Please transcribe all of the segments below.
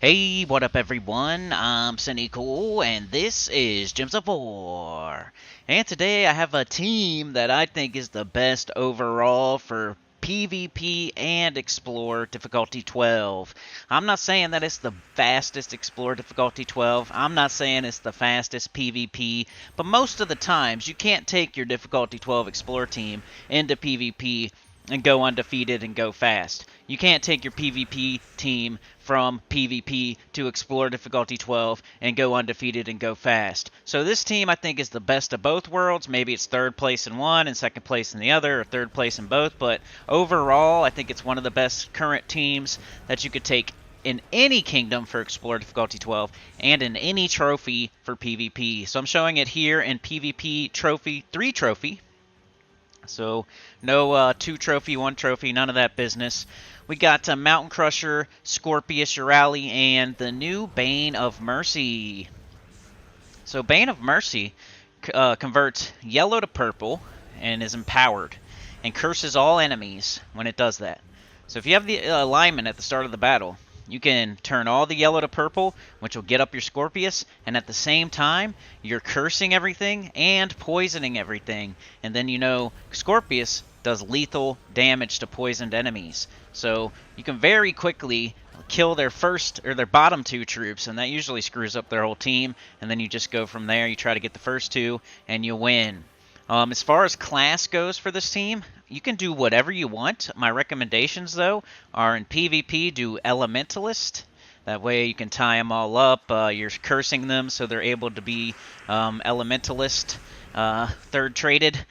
Hey, what up everyone? I'm Sinnycool, and this is Gems of War. And today I have a team that I think is the best overall for PvP and Explore difficulty 12. I'm not saying that it's the fastest Explore difficulty 12. I'm not saying it's the fastest PvP, but most of the times you can't take your difficulty 12 Explore team into PvP and go undefeated and go fast. You can't take your PvP team from PvP to Explore difficulty 12 and go undefeated and go fast. So this team I think is the best of both worlds. Maybe it's third place in one and second place in the other, or third place in both, but overall I think it's one of the best current teams that you could take in any kingdom for Explore difficulty 12 and in any trophy for PvP. So I'm showing it here in PvP trophy, 3 trophy. So no 2 trophy, 1 trophy, none of that business. We got Mountain Crusher, Scorpius Urali, and the new Bane of Mercy. So Bane of Mercy converts yellow to purple and is empowered and curses all enemies when it does that. So if you have the alignment at the start of the battle, you can turn all the yellow to purple, which will get up your Scorpius, and at the same time, you're cursing everything and poisoning everything. And then you know Scorpius does lethal damage to poisoned enemies. So you can very quickly kill their first or their bottom 2 troops, and that usually screws up their whole team. And then you just go from there, you try to get the first 2, and you win. As far as class goes for this team, you can do whatever you want. My recommendations, though, are in PvP, do Elementalist. That way you can tie them all up. You're cursing them so they're able to be Elementalist, third traded.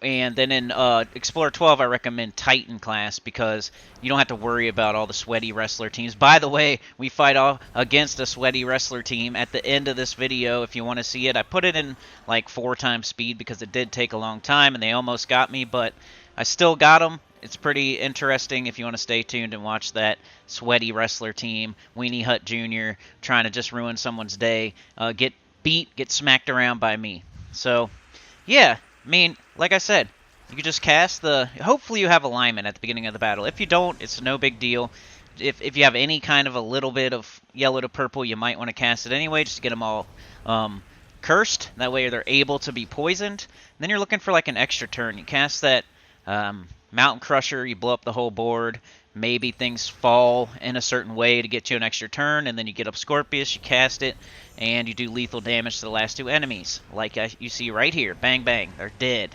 And then in Explorer 12, I recommend Titan class because you don't have to worry about all the sweaty wrestler teams. By the way, we fight against a sweaty wrestler team at the end of this video if you want to see it. I put it in like 4 times speed because it did take a long time and they almost got me, but I still got them. It's pretty interesting if you want to stay tuned and watch that sweaty wrestler team, Weenie Hut Jr., trying to just ruin someone's day, get beat, get smacked around by me. So, yeah. I mean, like I said, you can just cast the... Hopefully you have alignment at the beginning of the battle. If you don't, it's no big deal. If you have any kind of a little bit of yellow to purple, you might want to cast it anyway, just to get them all cursed. That way they're able to be poisoned. Then you're looking for like an extra turn. You cast that Mountain Crusher, you blow up the whole board. Maybe things fall in a certain way to get you an extra turn, and then you get up Scorpius, you cast it, and you do lethal damage to the last 2 enemies. Like you see right here. Bang, bang. They're dead.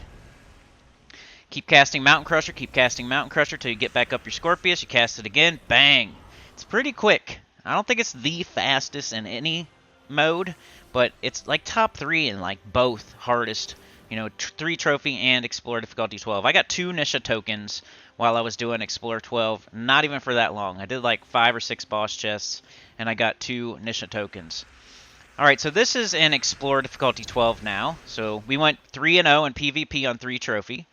Keep casting Mountain Crusher, keep casting Mountain Crusher till you get back up your Scorpius. You cast it again. Bang. It's pretty quick. I don't think it's the fastest in any mode, but it's like top 3 in like both hardest. You know, 3 trophy and Explorer difficulty 12. I got 2 Nisha tokens while I was doing Explorer 12. Not even for that long. I did like 5 or 6 boss chests, and I got 2 Nisha tokens. Alright, so this is in Explorer difficulty 12 now. So we went 3-0 in PvP on 3 trophy.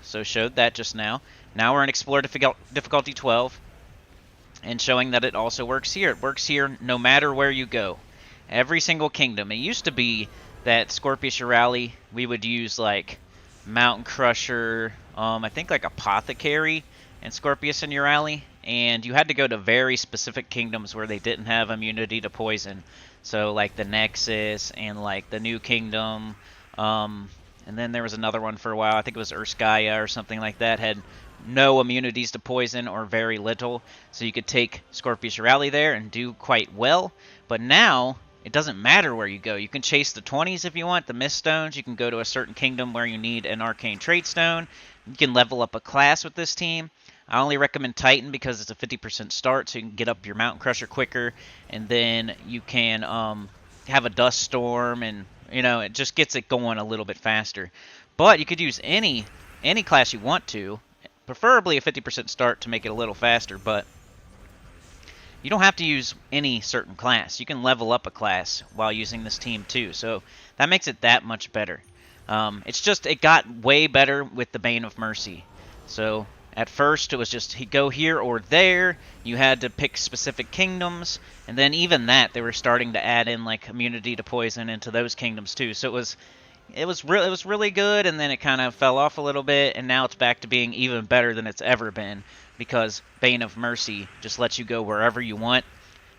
So showed that just now. Now we're in Explorer difficulty 12. And showing that it also works here. It works here no matter where you go. Every single kingdom. It used to be that Scorpius Urali, we would use like Mountain Crusher, I think like Apothecary and Scorpius and Urali, and you had to go to very specific kingdoms where they didn't have immunity to poison. So like the Nexus and like the New Kingdom, and then there was another one for a while, I think it was Urskaya or something like that, had no immunities to poison or very little. So you could take Scorpius Urali there and do quite well. But now it doesn't matter where you go. You can chase the 20s if you want, the Mist Stones. You can go to a certain kingdom where you need an Arcane Trait Stone. You can level up a class with this team. I only recommend Titan because it's a 50% start, so you can get up your Mountain Crusher quicker. And then you can have a Dust Storm, and you know, it just gets it going a little bit faster. But you could use any class you want to, preferably a 50% start to make it a little faster, but you don't have to use any certain class. You can level up a class while using this team too, so that makes it that much better. It's just, it got way better with the Bane of Mercy. So at first it was just go here or there. You had to pick specific kingdoms, and then even that they were starting to add in like immunity to poison into those kingdoms too. So it was really good, and then it kind of fell off a little bit, and now it's back to being even better than it's ever been because Bane of Mercy just lets you go wherever you want.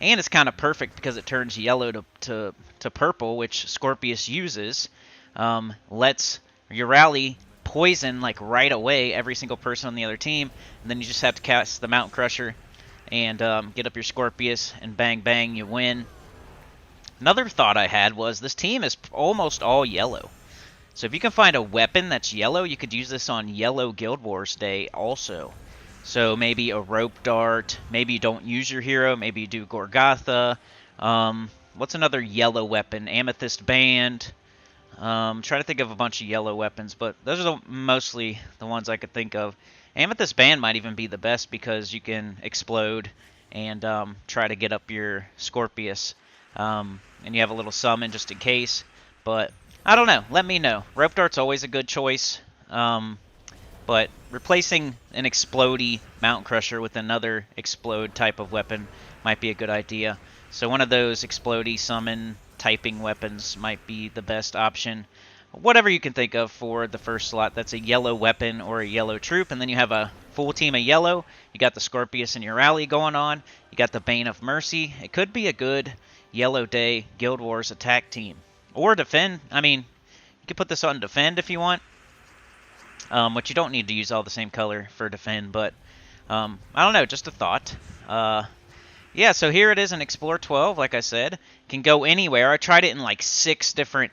And it's kind of perfect because it turns yellow to purple, which Scorpius uses. Lets your rally poison like right away every single person on the other team, and then you just have to cast the Mountain Crusher and get up your Scorpius, and bang bang, you win. Another thought I had was this team is almost all yellow. So if you can find a weapon that's yellow, you could use this on Yellow Guild Wars Day also. So maybe a rope dart, maybe you don't use your hero, maybe you do Gorgatha. What's another yellow weapon? Amethyst Band. Try to think of a bunch of yellow weapons, but those are mostly the ones I could think of. Amethyst Band might even be the best because you can explode and try to get up your Scorpius. And you have a little summon just in case. But I don't know. Let me know. Rope dart's always a good choice. But replacing an explodey Mountain Crusher with another explode type of weapon might be a good idea. So one of those explodey summon typing weapons might be the best option. Whatever you can think of for the first slot that's a yellow weapon or a yellow troop, and then you have a full team of yellow. You got the Scorpius and your rally going on. You got the Bane of Mercy. It could be a good Yellow Day Guild Wars attack team. Or defend. I mean, you could put this on defend if you want. Which you don't need to use all the same color for defend, but I don't know, just a thought. Yeah, so here it is in Explore 12, like I said. Can go anywhere. I tried it in like 6 different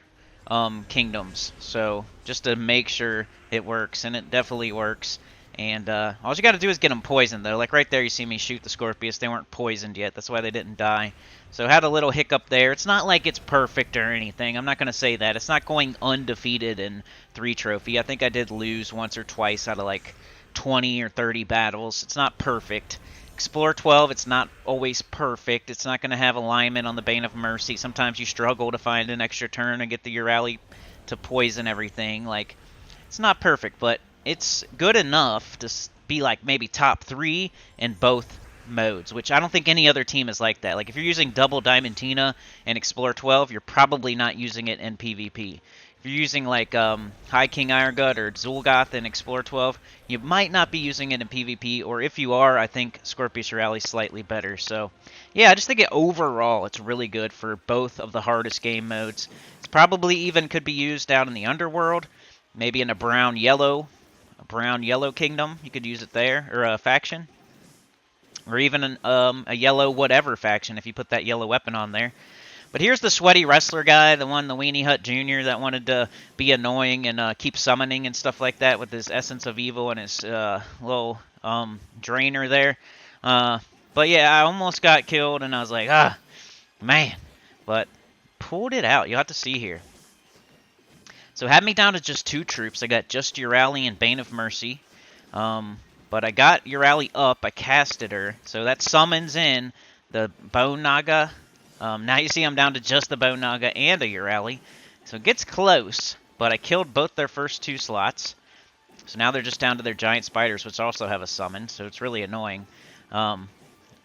kingdoms, so just to make sure it works, and it definitely works. And all you got to do is get them poisoned, though. Like right there, you see me shoot the Scorpius. They weren't poisoned yet. That's why they didn't die. So had a little hiccup there. It's not like it's perfect or anything. I'm not going to say that. It's not going undefeated in 3 trophy. I think I did lose once or twice out of like 20 or 30 battles. It's not perfect. Explore 12, it's not always perfect. It's not going to have alignment on the Bane of Mercy. Sometimes you struggle to find an extra turn and get the Urali to poison everything. Like, it's not perfect, but it's good enough to be like maybe top 3 in both modes, which I don't think any other team is like that. Like if you're using double Diamantina and Explore 12, you're probably not using it in PvP. If you're using like High King Irongut or Zul'Goth in Explore 12, you might not be using it in PvP, or if you are, I think Scorpius Rally is slightly better. So yeah, I just think overall it's really good for both of the hardest game modes. It's probably even could be used down in the Underworld, maybe in a brown-yellow kingdom. You could use it there, or a faction. Or even a yellow whatever faction if you put that yellow weapon on there. But here's the sweaty wrestler guy, the Weenie Hut Jr. that wanted to be annoying and keep summoning and stuff like that with his Essence of Evil and his little drainer there. But yeah, I almost got killed and I was like, man. But pulled it out. You'll have to see here. So had me down to just 2 troops. I got just Urali and Bane of Mercy. But I got Urali up, I casted her, so that summons in the Bone Naga. Now you see I'm down to just the Bone Naga and a Urali. So it gets close, but I killed both their first 2 slots. So now they're just down to their Giant Spiders, which also have a summon, so it's really annoying. And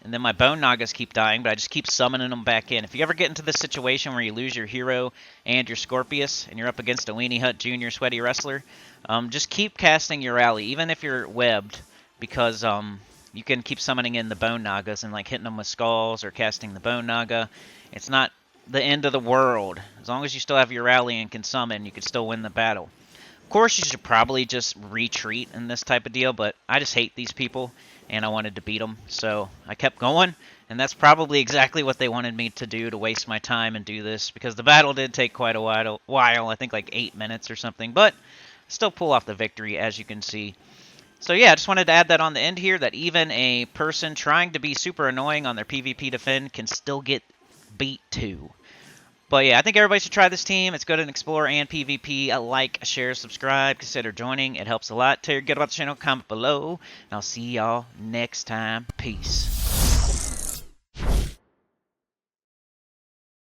then my Bone Nagas keep dying, but I just keep summoning them back in. If you ever get into this situation where you lose your hero and your Scorpius, and you're up against a Weenie Hut Jr. Sweaty Wrestler, just keep casting Urali, even if you're webbed. Because you can keep summoning in the Bone Nagas and like hitting them with skulls or casting the Bone Naga. It's not the end of the world. As long as you still have your rally and can summon, you can still win the battle. Of course, you should probably just retreat in this type of deal, but I just hate these people, and I wanted to beat them. So I kept going, and that's probably exactly what they wanted me to do, to waste my time and do this, because the battle did take quite a while, I think like 8 minutes or something, but still pull off the victory, as you can see. So yeah, I just wanted to add that on the end here, that even a person trying to be super annoying on their PvP defend can still get beat too. But yeah, I think everybody should try this team. It's good in Explore and PvP. Like, share, subscribe, consider joining. It helps a lot. Tell your good about the channel, comment below. And I'll see y'all next time. Peace.